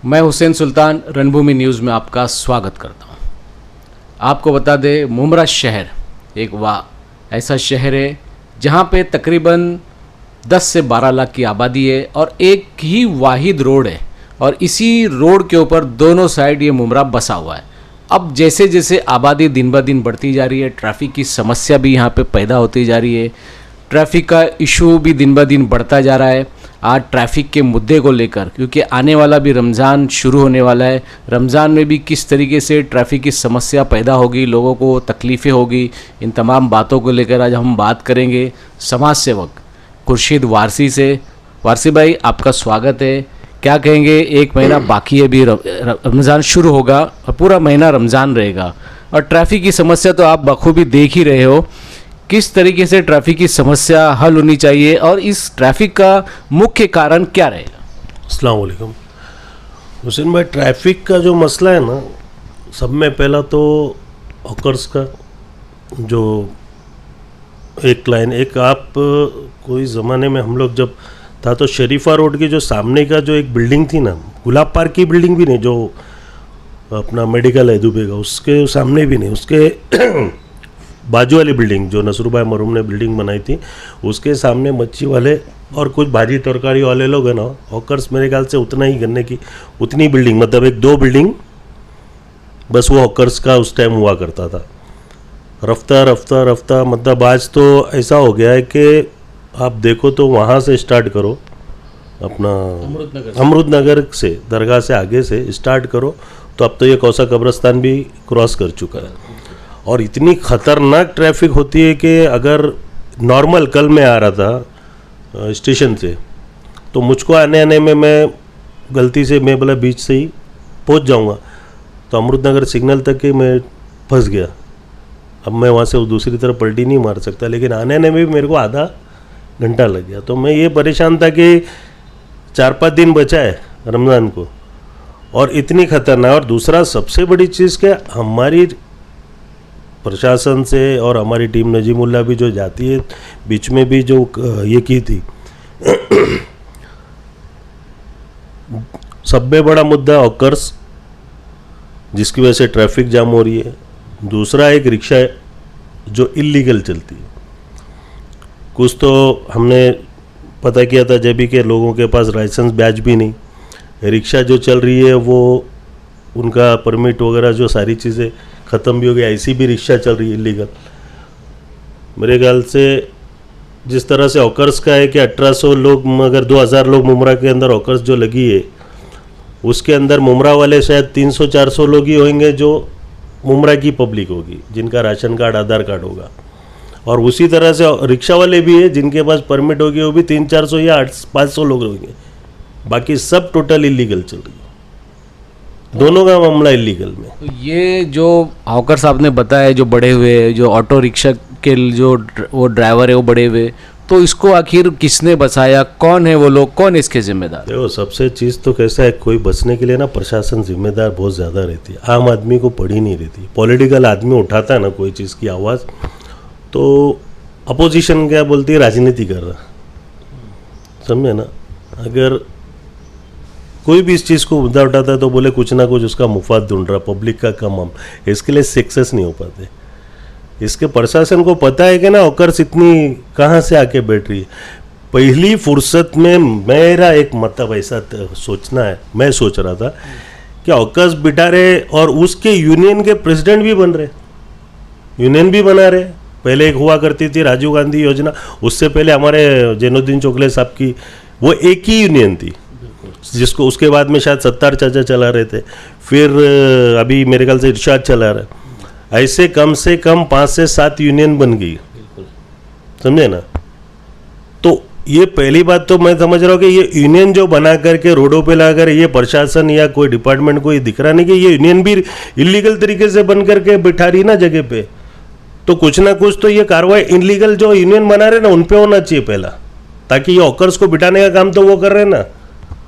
मैं हुसैन सुल्तान रणभूमि न्यूज़ में आपका स्वागत करता हूं। आपको बता दें, मुमरा शहर एक ऐसा शहर है जहां पे तकरीबन 10 से 12 लाख की आबादी है और एक ही वाहिद रोड है और इसी रोड के ऊपर दोनों साइड ये मुमरा बसा हुआ है। अब जैसे जैसे आबादी दिन ब दिन बढ़ती जा रही है, ट्रैफिक की समस्या भी यहाँ पे पैदा होती जा रही है, ट्रैफिक का इशू भी दिन ब दिन बढ़ता जा रहा है। आज ट्रैफिक के मुद्दे को लेकर, क्योंकि आने वाला भी रमज़ान शुरू होने वाला है, रमज़ान में भी किस तरीके से ट्रैफिक की समस्या पैदा होगी, लोगों को तकलीफ़ें होगी, इन तमाम बातों को लेकर आज हम बात करेंगे समाज सेवक खुर्शीद वारसी से। वारसी भाई, आपका स्वागत है। क्या कहेंगे, एक महीना बाकी है, भी रमज़ान शुरू होगा और पूरा महीना रमज़ान रहेगा और ट्रैफिक की समस्या तो आप बखूबी देख ही रहे हो। किस तरीके से ट्रैफिक की समस्या हल होनी चाहिए और इस ट्रैफिक का मुख्य कारण क्या रहेगा? अस्सलाम वालेकुम हुसैन भाई, ट्रैफिक का जो मसला है ना, सब में पहला तो हॉकर्स का जो एक लाइन, एक आप कोई ज़माने में हम लोग जब था तो शरीफा रोड की जो सामने का जो एक बिल्डिंग थी ना, गुलाब पार्क की बिल्डिंग भी नहीं, जो अपना मेडिकल है दुबे का, उसके सामने भी नहीं, उसके बाजू वाली बिल्डिंग जो नसरुभाई मरूम ने बिल्डिंग बनाई थी, उसके सामने मच्छी वाले और कुछ भाजी तरकारी वाले लोग हैं ना, हॉकर्स, मेरे ख्याल से उतना ही गन्ने की उतनी बिल्डिंग, मतलब एक दो बिल्डिंग बस वो हॉकर्स का उस टाइम हुआ करता था। रफ्ता रफ्ता रफ्ता मतलब आज तो ऐसा हो गया है कि आप देखो तो वहाँ से स्टार्ट करो, अपना अमृतनगर से, दरगाह से आगे से स्टार्ट करो तो अब तो ये कौसा कब्रस्तान भी क्रॉस कर चुका है। और इतनी ख़तरनाक ट्रैफिक होती है कि अगर नॉर्मल कल मैं आ रहा था स्टेशन से, तो मुझको आने आने में मैं गलती से मैं बोला बीच से ही पहुंच जाऊंगा, तो अमृतनगर सिग्नल तक ही मैं फंस गया। अब मैं वहाँ से दूसरी तरफ पलटी नहीं मार सकता, लेकिन आने आने में भी मेरे को आधा घंटा लग गया। तो मैं ये परेशान था कि 4-5 दिन बचा है रमज़ान को और इतनी ख़तरनाक। और दूसरा सबसे बड़ी चीज़ क्या, हमारी प्रशासन से और हमारी टीम नजीमुल्ला भी जो जाती है, बीच में भी जो ये की थी, सबसे बड़ा मुद्दा हॉकर्स, जिसकी वजह से ट्रैफिक जाम हो रही है। दूसरा एक रिक्शा है जो इल्लीगल चलती है। कुछ तो हमने पता किया था जब भी कि लोगों के पास लाइसेंस बैज भी नहीं, रिक्शा जो चल रही है वो उनका परमिट वगैरह जो सारी चीज़ें ख़त्म भी हो गया, ऐसी भी रिक्शा चल रही है इलीगल। मेरे ख्याल से जिस तरह से हॉकर्स का है कि 1800 लोग, मगर 2000 लोग मुमरा के अंदर हॉकर्स जो लगी है, उसके अंदर मुमरा वाले शायद 300-400 लोग ही होंगे जो मुमरा की पब्लिक होगी, जिनका राशन कार्ड, आधार कार्ड होगा। और उसी तरह से रिक्शा वाले भी है जिनके पास परमिट होगी, वो भी 300-400 या 500 लोग होंगे, बाकी सब टोटल इलीगल चल रही है। दोनों का मामला इलीगल में। तो ये जो हॉकर्स आपने बताया, जो बड़े हुए, जो ऑटो रिक्शा के जो वो ड्राइवर है वो बड़े हुए, तो इसको आखिर किसने बचाया? कौन है वो लोग, कौन इसके जिम्मेदार? देखो, सबसे चीज़ तो कैसा है, कोई बचने के लिए ना प्रशासन जिम्मेदार बहुत ज़्यादा रहती है, आम आदमी को पड़ी नहीं रहती। पॉलिटिकल आदमी उठाता है ना कोई चीज़ की आवाज़, तो अपोजिशन क्या बोलती है, राजनीति कर रहा, समझे ना। अगर कोई भी इस चीज़ को मुद्दा उठाता है तो बोले कुछ ना कुछ उसका मुफाद ढूंढ रहा, पब्लिक का कम हम, इसके लिए सक्सेस नहीं हो पाते। इसके प्रशासन को पता है कि ना हॉकर्स इतनी कहाँ से आके बैठ रही है। पहली फुर्सत में मेरा एक मतलब ऐसा सोचना है, मैं सोच रहा था कि हॉकर्स बिठा रहे और उसके यूनियन के प्रेसिडेंट भी बन रहे, यूनियन भी बना रहे। पहले एक हुआ करती थी राजीव गांधी योजना, उससे पहले हमारे जैनुद्दीन चोकले साहब की वो एक ही यूनियन थी, जिसको उसके बाद में शायद सत्तार चाचा चला रहे थे, फिर अभी मेरे ख्याल से इरशाद चला रहा है। ऐसे कम से कम 5 से 7 यूनियन बन गई, समझे ना। तो ये पहली बात तो मैं समझ रहा हूँ कि ये यूनियन जो बना करके रोडों पे ला कर, ये प्रशासन या कोई डिपार्टमेंट को ये दिख रहा नहीं कि ये यूनियन भी इलीगल तरीके से बन करके बिठा रही ना जगह पे, तो कुछ ना कुछ तो ये कार्रवाई इलीगल जो यूनियन बना रहे ना उन पे होना चाहिए पहला, ताकि ये हॉकर्स को बिठाने का काम तो वो कर रहे हैं ना।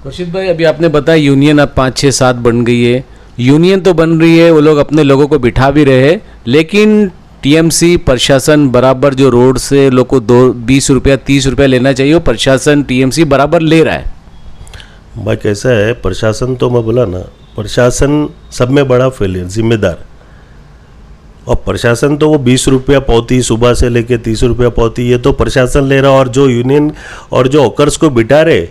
खुर्शीद भाई, अभी आपने बताया यूनियन अब 5-6-7 बन गई है, यूनियन तो बन रही है, वो लोग अपने लोगों को बिठा भी रहे हैं, लेकिन टीएमसी प्रशासन बराबर जो रोड से लोग को 20 रुपया 30 रुपया लेना चाहिए, वो प्रशासन टीएमसी बराबर ले रहा है। भाई कैसा है, प्रशासन तो मैं बोला ना, प्रशासन सब में बड़ा फेलियर, जिम्मेदार। और प्रशासन तो वो 20 रुपया पौती सुबह से लेके 30 रुपया पौती, ये तो प्रशासन ले रहा। और जो यूनियन और जो हॉकर्स को बिठा रहे,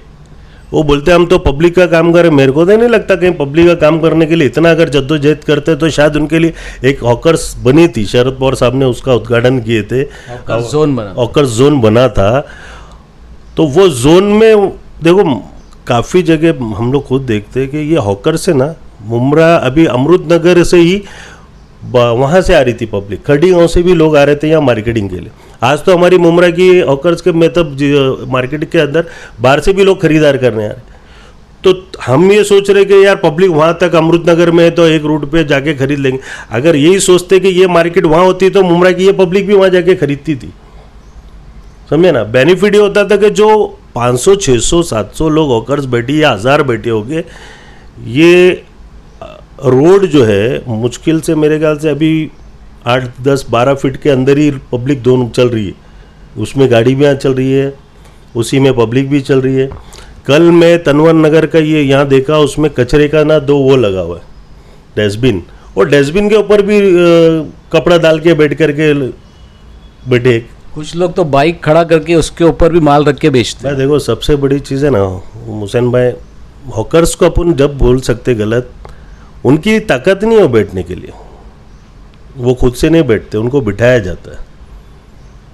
वो बोलते हम तो पब्लिक का काम करें। मेरे को तो नहीं लगता कहीं पब्लिक का काम करने के लिए इतना अगर जद्दोजहद करते तो शायद उनके लिए एक हॉकर्स बनी थी, शरद पवार साहब ने उसका उद्घाटन किए थे, हॉकर्स जोन बना था। तो वो जोन में देखो काफ़ी जगह हम लोग खुद देखते हैं कि ये हॉकर से ना, मुमरा अभी अमृतनगर से ही वहाँ से आ रही थी पब्लिक, खड़ी गाँव से भी लोग आ रहे थे यहाँ मार्केटिंग के लिए। आज तो हमारी मुमरा की हॉकर्स के मतलब मार्केट के अंदर बाहर से भी लोग खरीदार करने आ रहे। तो हम ये सोच रहे कि यार पब्लिक वहाँ तक अमृतनगर में है तो एक रूट पे जाके खरीद लेंगे। अगर यही सोचते कि ये मार्केट वहाँ होती तो मुमरा की ये पब्लिक भी वहाँ जाके खरीदती थी, समझे ना। बेनिफिट ये होता था कि जो 500 600 700 लोग हॉकर्स बैठी या 1000 बैठे होंगे, ये रोड जो है मुश्किल से मेरे ख्याल से अभी 8 10 12 फीट के अंदर ही पब्लिक दोनों चल रही है, उसमें गाड़ी भी यहाँ चल रही है, उसी में पब्लिक भी चल रही है। कल मैं तनवर नगर का ये यहाँ देखा, उसमें कचरे का ना 2 वो लगा हुआ है डस्टबिन, और डस्टबिन के ऊपर भी कपड़ा डाल के बैठ करके बैठे। कुछ लोग तो बाइक खड़ा करके उसके ऊपर भी माल रख के बेचते हैं। देखो सबसे बड़ी चीज़ है ना हुसैन भाई, हॉकर्स को अपन जब बोल सकते गलत, उनकी ताकत नहीं है बैठने के लिए, वो खुद से नहीं बैठते, उनको बिठाया जाता है।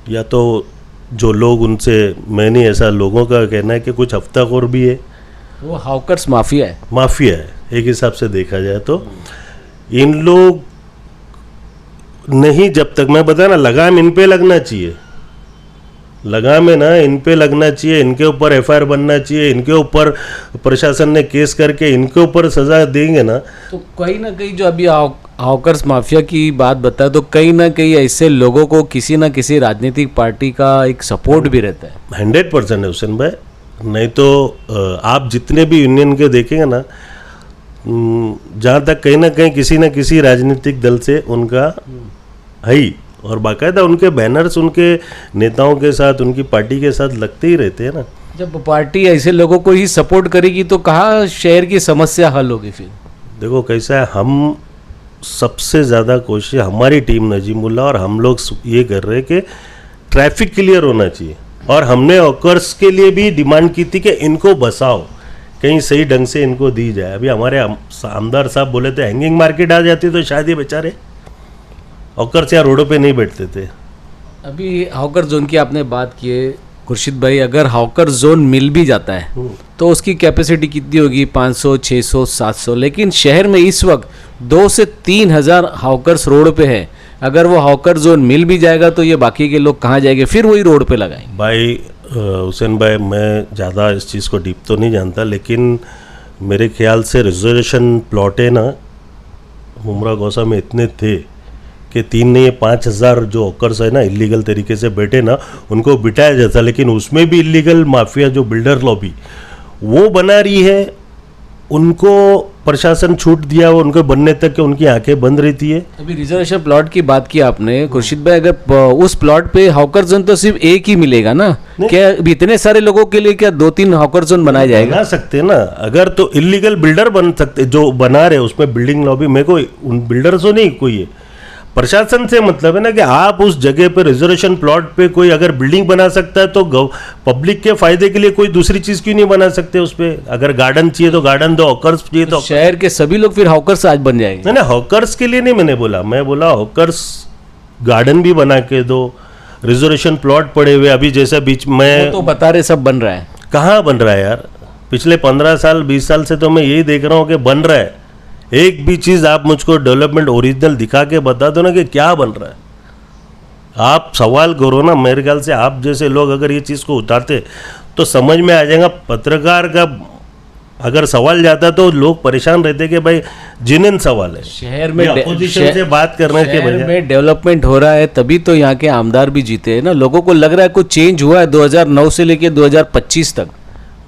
या तो जो लोग उनसे, मैं नहीं, ऐसा लोगों का कहना है कि कुछ हफ्ताखोर भी है, वो हॉकर्स माफिया है, माफिया है एक हिसाब से देखा जाए तो। इन लोग नहीं, जब तक मैं बता ना, लगाम इन पे लगना चाहिए, लगाम है ना इन पे लगना चाहिए, इनके ऊपर एफआईआर बनना चाहिए, इनके ऊपर प्रशासन ने केस करके इनके ऊपर सजा देंगे ना। तो कहीं ना कहीं जो अभी हॉकर्स माफिया की बात बताए, तो कहीं ना कहीं ऐसे लोगों को किसी ना किसी राजनीतिक पार्टी का एक सपोर्ट भी रहता है। 100% है हुसैन भाई, नहीं तो आप जितने भी यूनियन के देखेंगे ना, जहाँ तक कहीं ना कहीं किसी न किसी राजनीतिक दल से उनका है ही, और बाकायदा उनके बैनर्स उनके नेताओं के साथ, उनकी पार्टी के साथ लगते ही रहते हैं ना। जब पार्टी ऐसे लोगों को ही सपोर्ट करेगी तो कहाँ शहर की समस्या हल होगी फिर। देखो कैसा है, हम सबसे ज़्यादा कोशिश हमारी टीम नजीमुल्ला और हम लोग ये कर रहे हैं कि ट्रैफिक क्लियर होना चाहिए। और हमने हॉकर्स के लिए भी डिमांड की थी कि इनको बसाओ, कहीं सही ढंग से इनको दी जाए। अभी हमारे आमदार साहब बोले थे हैंगिंग मार्केट आ जाती तो शायद ये बेचारे हॉकर्स यहाँ रोडों पे नहीं बैठते थे। अभी हॉकर जोन की आपने बात की है खुर्शीद भाई, अगर हॉकर जोन मिल भी जाता है तो उसकी कैपेसिटी कितनी होगी, 500 600 700, लेकिन शहर में इस वक्त 2 से 3 हज़ार हॉकर्स रोड पे है। अगर वो हॉकर जोन मिल भी जाएगा तो ये बाकी के लोग कहाँ जाएंगे, फिर वही रोड पे लगाएंगे। भाई हुसैन भाई, मैं ज़्यादा इस चीज़ को डीप तो नहीं जानता, लेकिन मेरे ख्याल से रिजर्वेशन प्लॉट है ना मुमरा गौसा में इतने थे कि 3 नहीं 5,000 जो हॉकर्स है ना इलीगल तरीके से बैठे ना, उनको बिठाया जाता। लेकिन उसमें भी इलीगल माफिया जो बिल्डर लॉबी वो बना रही है, उनको प्रशासन छूट दिया वो उनको बनने तक के उनकी आंखें बंद रहती है। अभी रिजर्वेशन प्लॉट की बात की आपने खुर्शीद भाई, अगर उस प्लॉट पे हॉकर जोन तो सिर्फ एक ही मिलेगा ना, क्या इतने सारे लोगों के लिए क्या 2-3 हॉकर जोन बनाया जाएगा? बना सकते ना, अगर तो इलीगल बिल्डर बन सकते जो बना रहे उसमें बिल्डिंग लॉबी। मेरे को उन बिल्डर से नहीं कोई है, प्रशासन से मतलब है ना कि आप उस जगह पे रिजर्वेशन प्लॉट पे कोई अगर बिल्डिंग बना सकता है तो पब्लिक के फायदे के लिए कोई दूसरी चीज क्यों नहीं बना सकते उस पे? अगर गार्डन चाहिए तो गार्डन दो, हॉकर्स चाहिए तो शहर के सभी लोग फिर हॉकर्स आज बन जाएंगे। नहीं, हॉकर्स के लिए नहीं मैंने बोला, मैं बोला हॉकर्स गार्डन भी बना के दो, रिजर्वेशन प्लॉट पड़े हुए अभी जैसा बीच में तो बता रहे सब बन रहा है। कहाँ बन रहा है यार? पिछले 15 साल 20 साल से तो मैं यही देख रहा हूँ कि बन रहा है। एक भी चीज़ आप मुझको डेवलपमेंट ओरिजिनल दिखा के बता दो ना कि क्या बन रहा है। आप सवाल करो ना, मेरे ख्याल से आप जैसे लोग अगर ये चीज़ को उतारते तो समझ में आ जाएगा। पत्रकार का अगर सवाल जाता तो लोग परेशान रहते कि भाई जिनन सवाल है। शहर में अपोजिशन से बात करने के बजाय में डेवलपमेंट हो रहा है, तभी तो यहाँ के आमदार भी जीते हैं ना। लोगों को लग रहा है कुछ चेंज हुआ है 2009 से लेके 2025 तक।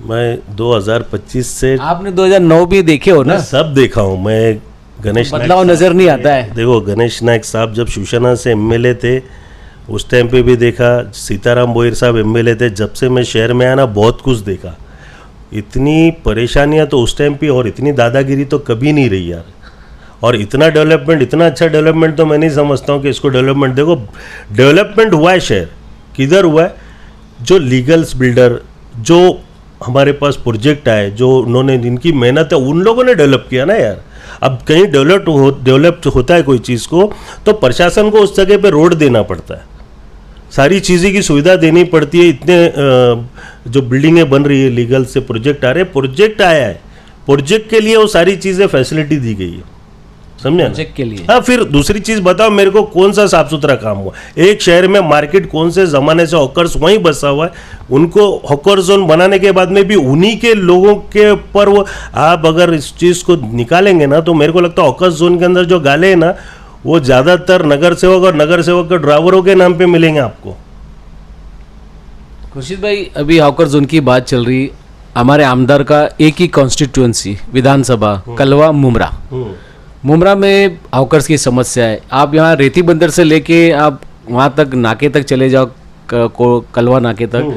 मैं 2025 से, आपने 2009 भी देखे हो ना? सब देखा हूँ मैं। गणेश बदलाव नजर नहीं आता है। देखो गणेश नायक साहब जब शिवसेना से एमएलए थे उस टाइम पे भी देखा, सीताराम बोईर साहब एमएलए थे, जब से मैं शहर में आया ना बहुत कुछ देखा। इतनी परेशानियां तो उस टाइम पे और इतनी दादागिरी तो कभी नहीं रही यार। और इतना डेवलपमेंट, इतना अच्छा डेवलपमेंट तो मैं नहीं समझता हूँ कि इसको डेवलपमेंट, देखो डेवलपमेंट हुआ है शहर, किधर हुआ है? जो लीगल्स बिल्डर, जो हमारे पास प्रोजेक्ट आए, जो उन्होंने, जिनकी मेहनत है, उन लोगों ने डेवलप किया ना यार। अब कहीं डेवलप होता है कोई चीज़ को तो प्रशासन को उस जगह पे रोड देना पड़ता है, सारी चीज़ें की सुविधा देनी पड़ती है। इतने जो बिल्डिंगें बन रही है, लीगल से प्रोजेक्ट आ रहे हैं, प्रोजेक्ट आया है, प्रोजेक्ट के लिए वो सारी चीज़ें फैसिलिटी दी गई है, समझे ना? के लिए। हाँ, फिर दूसरी चीज़ बताओ मेरे को, कौन सा साफ सुथरा काम हुआ? एक शहर में मार्केट कौन से ज़माने से हॉकर्स वहीं बसा हुआ है, उनको हॉकर जोन बनाने के बाद में भी उन्हीं के लोगों के ऊपर वो, आप अगर इस चीज़ को निकालेंगे ना तो मेरे को लगता है हॉकर जोन के अंदर जो गाले हैं ना, वो ज़्यादातर नगर सेवक और नगर सेवक के ड्राइवरों के नाम पे मिलेंगे आपको। खुर्शीद भाई, अभी हॉकर जोन की बात चल रही, हमारे आमदार का एक ही कॉन्स्टिट्यूंसी विधानसभा कलवा मुमरा, मुमरा में हॉकर्स की समस्या है। आप यहाँ रेती बंदर से लेके आप वहाँ तक नाके तक चले जाओ, कलवा नाके तक,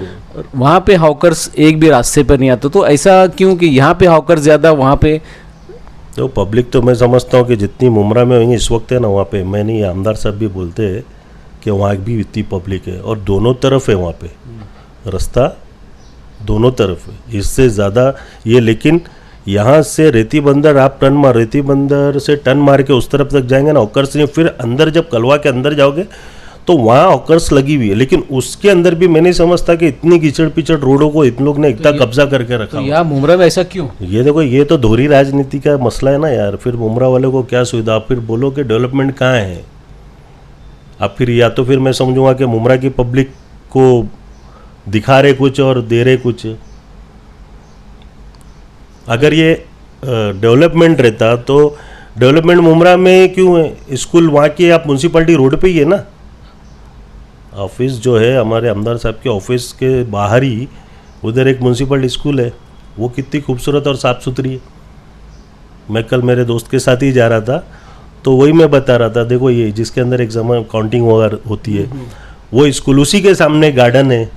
वहाँ पे हॉकर्स एक भी रास्ते पर नहीं आते। तो ऐसा क्यों कि यहाँ पे हॉकर्स ज़्यादा, वहाँ पे तो पब्लिक तो मैं समझता हूँ कि जितनी मुमरा में होंगी इस वक्त है ना, वहाँ पे, मैं नहीं, आमदार साहब भी बोलते हैं कि वहाँ भी इतनी पब्लिक है और दोनों तरफ है, वहाँ पे रास्ता दोनों तरफ है, इससे ज़्यादा ये। लेकिन यहाँ से रेती बंदर आप रेती बंदर से टर्न मार के उस तरफ तक जाएंगे ना, हॉकर्स नहीं। फिर अंदर जब कलवा के अंदर जाओगे तो वहाँ हॉकर्स लगी हुई है, लेकिन उसके अंदर भी मैं नहीं समझता कि इतनी कीचड़ पिचड़ रोडों को इन लोग ने इतना कब्जा करके रखा। तो यहाँ मुमरा में ऐसा क्यों? ये देखो, ये तो दोहरी राजनीति का मसला है ना यार। फिर मुमरा वाले को क्या सुविधा, आप फिर बोलो कि डेवलपमेंट कहाँ है? आप फिर, या तो फिर मैं समझूंगा कि मुमरा की पब्लिक को दिखा रहे कुछ और दे रहे कुछ। अगर ये डेवलपमेंट रहता तो डेवलपमेंट मुमरा में क्यों है? स्कूल वहाँ की आप म्यूनसिपैलिटी रोड पे ही है ना, ऑफिस जो है हमारे आमदार साहब के ऑफिस के बाहर ही उधर एक म्यूनसिपल स्कूल है, वो कितनी खूबसूरत और साफ़ सुथरी है। मैं कल मेरे दोस्त के साथ ही जा रहा था तो वही मैं बता रहा था, देखो ये जिसके अंदर एग्जाम काउंटिंग वगैरह होती है, वो स्कूल, उसी के सामने गार्डन है,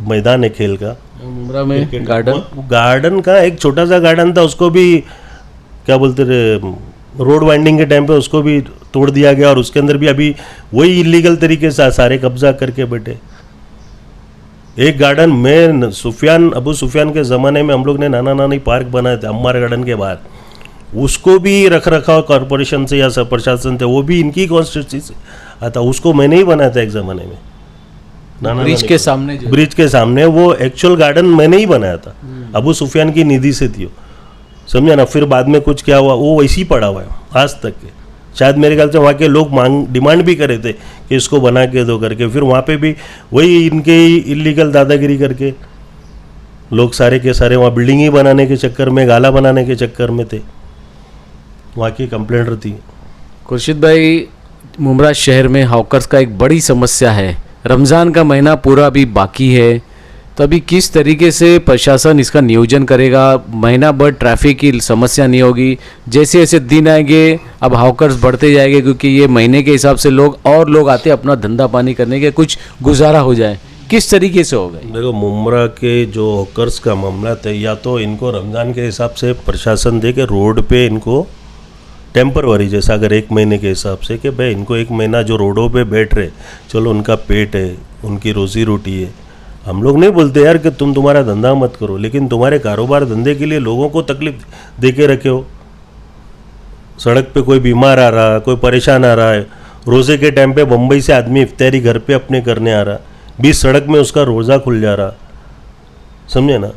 मैदान है खेल का। मुमरा में गार्डन का एक छोटा सा गार्डन था, उसको भी क्या बोलते थे, रोड वाइंडिंग के टाइम पे उसको भी तोड़ दिया गया और उसके अंदर भी अभी वही इलीगल तरीके से सारे कब्जा करके बैठे। एक गार्डन में अबू सुफियान के ज़माने में हम लोग ने नाना नानी पार्क बनाए थे अम्मार गार्डन के बाहर, उसको भी रख रखाव कॉरपोरेशन से या सब प्रशासन से, वो भी इनकी कॉन्स्टिट्यूंसी से आता, उसको मैंने ही बनाया था एक ज़माने में। ब्रिज के सामने, ब्रिज के सामने वो एक्चुअल गार्डन मैंने ही बनाया था, अबू सुफियान की निधि से थी, समझा ना। फिर बाद में कुछ क्या हुआ, वो वैसे ही पड़ा हुआ है आज तक के। शायद मेरे ख्याल से वहाँ के लोग डिमांड भी करे थे कि इसको बना के दो करके, फिर वहाँ पे भी वही इनके इलीगल दादागिरी करके लोग सारे के सारे वहाँ बिल्डिंग ही बनाने के चक्कर में, गाला बनाने के चक्कर में थे, वहाँ की कंप्लेंट रहती है। खुर्शीद भाई, मुमरा शहर में हॉकर्स का एक बड़ी समस्या है। रमज़ान का महीना पूरा अभी बाकी है, तो अभी किस तरीके से प्रशासन इसका नियोजन करेगा? महीना भर ट्रैफिक की समस्या नहीं होगी, जैसे जैसे दिन आएंगे अब हॉकर्स बढ़ते जाएंगे, क्योंकि ये महीने के हिसाब से लोग आते अपना धंधा पानी करने के, कुछ गुजारा हो जाए, किस तरीके से होगा? देखो, मुमरा के जो हॉकर्स का मामला था, या तो इनको रमज़ान के हिसाब से प्रशासन दे के रोड पे इनको टेम्परवरी, जैसा अगर एक महीने के हिसाब से कि भाई इनको एक महीना जो रोडों पे बैठ रहे, चलो उनका पेट है, उनकी रोजी रोटी है। हम लोग नहीं बोलते यार कि तुम तुम्हारा धंधा मत करो, लेकिन तुम्हारे कारोबार धंधे के लिए लोगों को तकलीफ दे के रखे हो। सड़क पे कोई बीमार आ रहा है, कोई परेशान आ रहा है, रोज़े के टाइम पे बम्बई से आदमी इफ्तारी घर पे अपने करने आ रहा, बीच सड़क में उसका रोज़ा खुल जा रहा, समझे ना।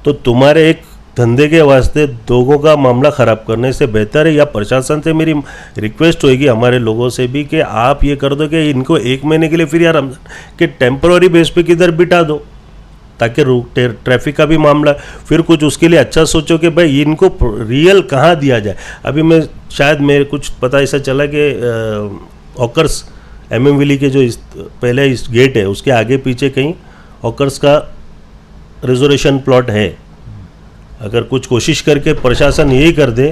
तो तुम्हारे एक धंधे के वास्ते लोगों का मामला ख़राब करने से बेहतर है, या प्रशासन से मेरी रिक्वेस्ट होएगी हमारे लोगों से भी कि आप ये कर दो कि इनको एक महीने के लिए फिर यार कि टेम्पररी बेस पे किधर बिठा दो, ताकि ट्रैफिक का भी मामला, फिर कुछ उसके लिए अच्छा सोचो कि भाई इनको रियल कहाँ दिया जाए। अभी मैं शायद मेरे कुछ पता ऐसा चला कि हॉकर्स MM विली के जो पहले इस गेट है उसके आगे पीछे कहीं हॉकर्स का रिजर्वेशन प्लॉट है। अगर कुछ कोशिश करके प्रशासन यही कर दे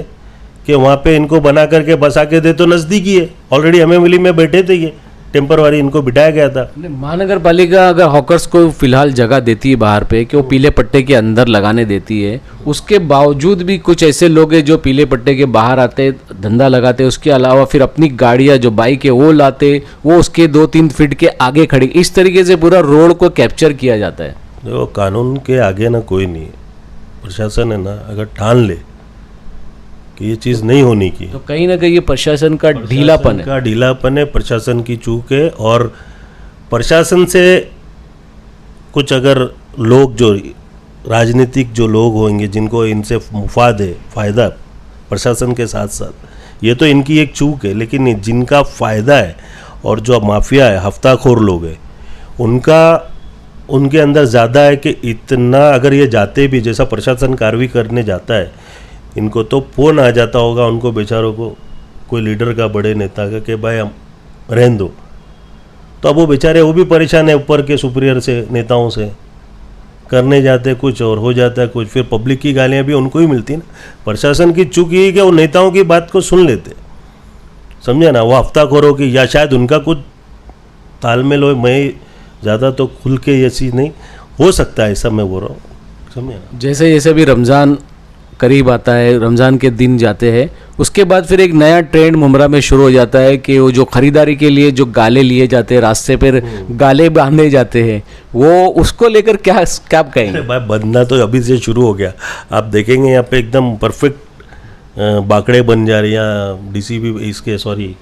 कि वहाँ पे इनको बना करके बसा के दे तो नज़दीकी है, ऑलरेडी MM विली में बैठे थे ये, टेम्परवारी इनको बिठाया गया था। महानगर पालिका अगर हॉकर्स को फिलहाल जगह देती है बाहर पे कि वो पीले पट्टे के अंदर लगाने देती है, उसके बावजूद भी कुछ ऐसे लोग हैं जो पीले पट्टे के बाहर आते धंधा लगाते, उसके अलावा फिर अपनी गाड़ियाँ जो बाइक है वो लाते, वो उसके 2-3 फीट के आगे खड़ी, इस तरीके से पूरा रोड को कैप्चर किया जाता है। देखो कानून के आगे ना कोई नहीं है, प्रशासन है ना अगर ठान ले कि ये चीज़ नहीं होनी की, तो कहीं ना कहीं ये प्रशासन का ढीलापन है, प्रशासन की चूक है। और प्रशासन से कुछ अगर लोग जो राजनीतिक जो लोग होंगे जिनको इनसे मुफाद है, फ़ायदा प्रशासन के साथ साथ, ये तो इनकी एक चूक है, लेकिन जिनका फ़ायदा है और जो माफिया है, हफ्ताखोर लोग हैं, उनके अंदर ज़्यादा है कि इतना अगर ये जाते भी, जैसा प्रशासन कार्रवाई करने जाता है, इनको तो फोन आ जाता होगा उनको बेचारों को, कोई लीडर का, बड़े नेता का, कि भाई हम रहने दो, तो अब वो बेचारे वो भी परेशान है, ऊपर के सुपीरियर से, नेताओं से करने जाते कुछ और हो जाता है कुछ, फिर पब्लिक की गालियाँ भी उनको ही मिलती ना। प्रशासन की चूक ये कि वो नेताओं की बात को सुन लेते, समझे ना, वो हफ्ताखोरों की, या शायद उनका कुछ तालमेल हो, मैं ज़्यादा तो खुल के ये चीज़ नहीं हो सकता है, ऐसा मैं बोल रहा हूँ, समझे ना। जैसे जैसे भी रमज़ान करीब आता है, रमज़ान के दिन जाते हैं, उसके बाद फिर एक नया ट्रेंड मुमरा में शुरू हो जाता है कि वो जो ख़रीदारी के लिए जो गाले लिए जाते हैं, रास्ते पर गाले बांधे जाते हैं, वो उसको लेकर क्या कहेंगे? भाई बंधना तो अभी से शुरू हो गया, आप देखेंगे यहाँ पे एकदम परफेक्ट बाकड़े बन जा रही हैं, डीसीबी इसके सॉरी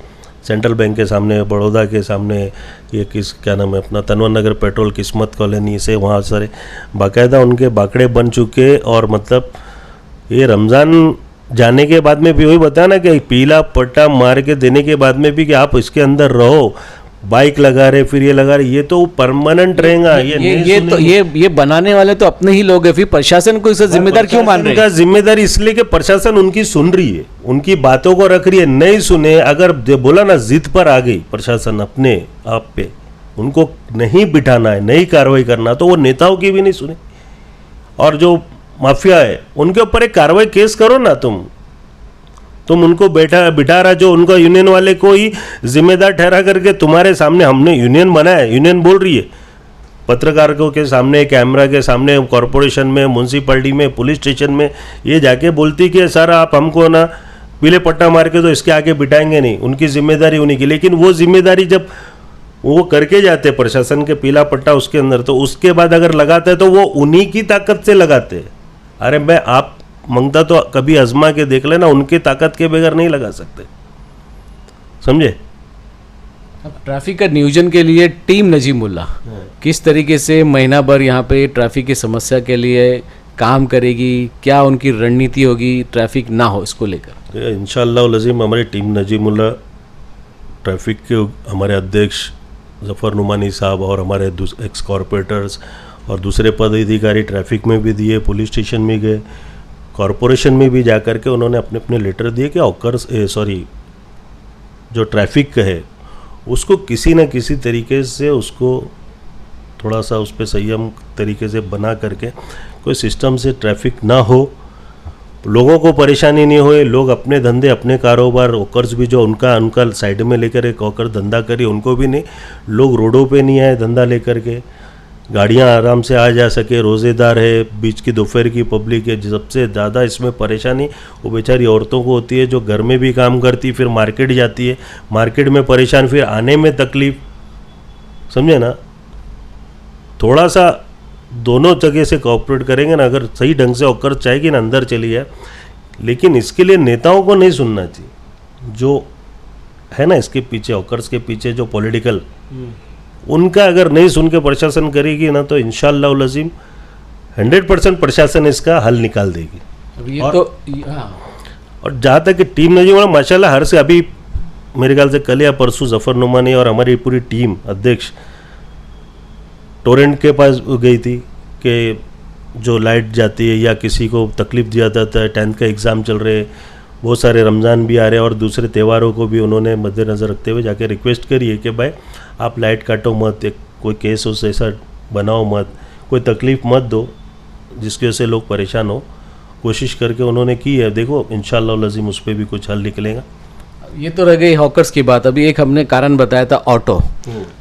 सेंट्रल बैंक के सामने, बड़ौदा के सामने, ये क्या नाम है अपना, तनवर नगर पेट्रोल, किस्मत कॉलोनी से, वहाँ सारे बाकायदा उनके बाकड़े बन चुके। और मतलब ये रमज़ान जाने के बाद में भी वही बताया ना कि पीला पट्टा मार के देने के बाद में भी कि आप इसके अंदर रहो, बाइक लगा रहे, फिर ये लगा रहे, ये तो परमानेंट रहेगा। ये बनाने वाले तो अपने ही लोग हैं, फिर प्रशासन को इसका जिम्मेदार क्यों मान रहे हैं? जिम्मेदारी इसलिए कि प्रशासन उनकी सुन रही है, उनकी बातों को रख रही है, नहीं सुने अगर बोला ना जिद पर आ गई प्रशासन अपने आप पे, उनको नहीं बिठाना है, नहीं कार्रवाई करना, तो वो नेताओं की भी नहीं सुने। और जो माफिया है उनके ऊपर एक कार्रवाई केस करो ना, तुम उनको बिठा रहा, जो उनका यूनियन वाले को ही जिम्मेदार ठहरा करके तुम्हारे सामने, हमने यूनियन बनाया, यूनियन बोल रही है पत्रकारों के सामने, कैमरा के सामने, कॉरपोरेशन में, म्यूनसिपैलिटी में, पुलिस स्टेशन में, ये जाके बोलती कि सर आप हमको ना पीले पट्टा मार के तो इसके आगे बिठाएंगे नहीं, उनकी जिम्मेदारी उन्हीं की। लेकिन वो जिम्मेदारी जब वो करके जाते प्रशासन के पीला पट्टा उसके अंदर, तो उसके बाद अगर लगाते तो वो उन्हीं की ताकत से लगाते। अरे मैं आप मंगता तो कभी आजमा के देख लेना, उनकी ताकत के बगैर नहीं लगा सकते, समझे। अब ट्रैफिक का नियोजन के लिए टीम नजीमुल्लाह किस तरीके से महीना भर यहाँ पे ट्रैफिक की समस्या के लिए काम करेगी, क्या उनकी रणनीति होगी ट्रैफिक ना हो इसको लेकर? इंशाअल्लाह लजीम हमारी टीम नजीमुल्लाह, ट्रैफिक के हमारे अध्यक्ष जफ़र नुमानी साहब और हमारे एक्स कॉरपोरेटर्स और दूसरे पदाधिकारी ट्रैफिक में भी दिए, पुलिस स्टेशन में गए, कॉरपोरेशन में भी जा कर के उन्होंने अपने अपने लेटर दिए कि ऑकर्स जो ट्रैफिक का है उसको किसी न किसी तरीके से उसको थोड़ा सा उस पर संयम तरीके से बना करके कोई सिस्टम से ट्रैफिक ना हो, लोगों को परेशानी नहीं होए, लोग अपने धंधे अपने कारोबार, ऑकर्स भी जो उनका साइड में लेकर एक ऑकर धंधा करे उनको भी नहीं, लोग रोडों पे नहीं आए धंधा लेकर के, गाड़ियां आराम से आ जा सके, रोज़ेदार है, बीच की दोपहर की पब्लिक है। सबसे ज़्यादा इसमें परेशानी वो बेचारी औरतों को होती है जो घर में भी काम करती, फिर मार्केट जाती है, मार्केट में परेशान, फिर आने में तकलीफ, समझे ना। थोड़ा सा दोनों जगह से कोऑपरेट करेंगे ना, अगर सही ढंग से ऑकर चाहेगी ना अंदर चली है, लेकिन इसके लिए नेताओं को नहीं सुनना चाहिए, जो है ना इसके पीछे, ऑकर्स के पीछे जो पॉलिटिकल, उनका अगर नहीं सुन के प्रशासन करेगी ना तो इंशाअल्लाह लजीम 100% प्रशासन इसका हल निकाल देगी। अब ये और, और जहाँ तक कि टीम नजीमुल्लाह माशाल्लाह हर से, अभी मेरे ख्याल से कल या परसों जफ़र नुमानी और हमारी पूरी टीम अध्यक्ष टोरेंट के पास गई थी कि जो लाइट जाती है या किसी को तकलीफ़ दिया जाता है, 10th का एग्ज़ाम चल रहे, बहुत सारे रमज़ान भी आ रहे हैं और दूसरे त्यौहारों को भी उन्होंने मद्देनज़र रखते हुए जाके रिक्वेस्ट करी है कि भाई आप लाइट काटो मत, एक कोई केस उस ऐसा बनाओ मत, कोई तकलीफ़ मत दो जिसकी वजह से लोग परेशान हो, कोशिश करके उन्होंने की है। देखो इंशाअल्लाह लज़ीम उस पर भी कुछ हल निकलेगा। ये तो रह गई हॉकर्स की बात। अभी एक हमने कारण बताया था ऑटो।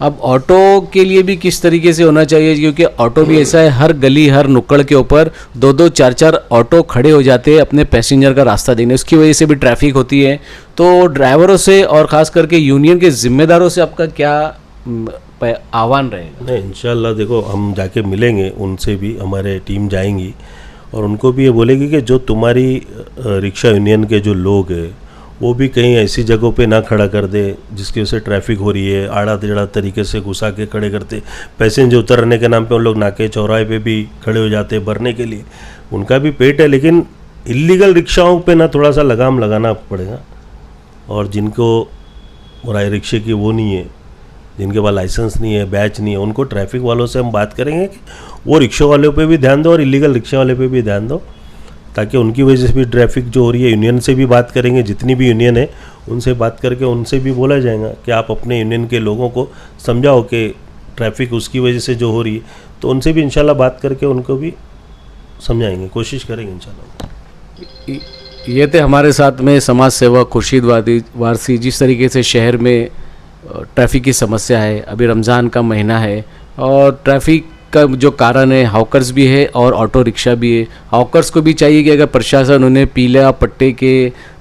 अब ऑटो के लिए भी किस तरीके से होना चाहिए, क्योंकि ऑटो भी ऐसा है, हर गली हर नुक्कड़ के ऊपर 2-2 4-4 ऑटो खड़े हो जाते हैं अपने पैसेंजर का रास्ता देने, उसकी वजह से भी ट्रैफिक होती है। तो ड्राइवरों से और ख़ास करके यूनियन के जिम्मेदारों से आपका क्या आह्वान रहेगा? नहीं, इंशाल्लाह देखो हम जाके मिलेंगे उनसे भी, हमारे टीम जाएंगी और उनको भी ये बोलेगी कि जो तुम्हारी रिक्शा यूनियन के जो लोग हैं वो भी कहीं ऐसी जगहों पे ना खड़ा कर दे जिसकी वजह से ट्रैफिक हो रही है, आड़ा टेढ़ा तरीके से घुसा के खड़े करते, पैसेंजर उतरने के नाम पे उन लोग नाके चौराहे पे भी खड़े हो जाते भरने के लिए। उनका भी पेट है, लेकिन इलीगल रिक्शाओं पे ना थोड़ा सा लगाम लगाना पड़ेगा। और जिनको रिक्शे की वो नहीं है, जिनके पास लाइसेंस नहीं है, बैच नहीं है, उनको ट्रैफिक वालों से हम बात करेंगे कि वो रिक्शा वालों पे भी ध्यान दो और इलीगल रिक्शा वाले पे भी ध्यान दो, ताकि उनकी वजह से भी ट्रैफिक जो हो रही है। यूनियन से भी बात करेंगे, जितनी भी यूनियन है उनसे बात करके उनसे भी बोला जाएगा कि आप अपने यूनियन के लोगों को समझाओ कि ट्रैफिक उसकी वजह से जो हो रही है, तो उनसे भी इंशाल्लाह बात करके उनको भी समझाएंगे, कोशिश करेंगे इंशाल्लाह। ये थे हमारे साथ में समाज सेवक खुर्शीद वारसी। जिस तरीके से शहर में ट्रैफिक की समस्या है, अभी रमज़ान का महीना है और ट्रैफिक का जो कारण है हॉकर्स भी है और ऑटो रिक्शा भी है। हॉकर्स को भी चाहिए कि अगर प्रशासन उन्हें पीला पट्टे के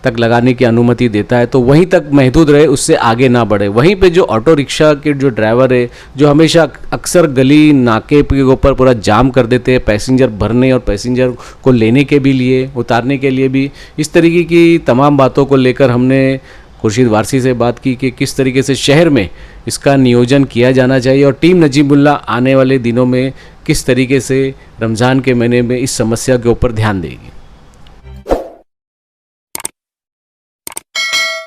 तक लगाने की अनुमति देता है तो वहीं तक महदूद रहे, उससे आगे ना बढ़े। वहीं पे जो ऑटो रिक्शा के जो ड्राइवर है, जो हमेशा अक्सर गली नाके के ऊपर पूरा जाम कर देते हैं पैसेंजर भरने और पैसेंजर को लेने के भी लिए, उतारने के लिए भी, इस तरीके की तमाम बातों को लेकर हमने खुर्शीद वारसी से बात की कि किस तरीके से शहर में इसका नियोजन किया जाना चाहिए और टीम नजीमुल्लाह आने वाले दिनों में किस तरीके से रमज़ान के महीने में इस समस्या के ऊपर ध्यान देगी।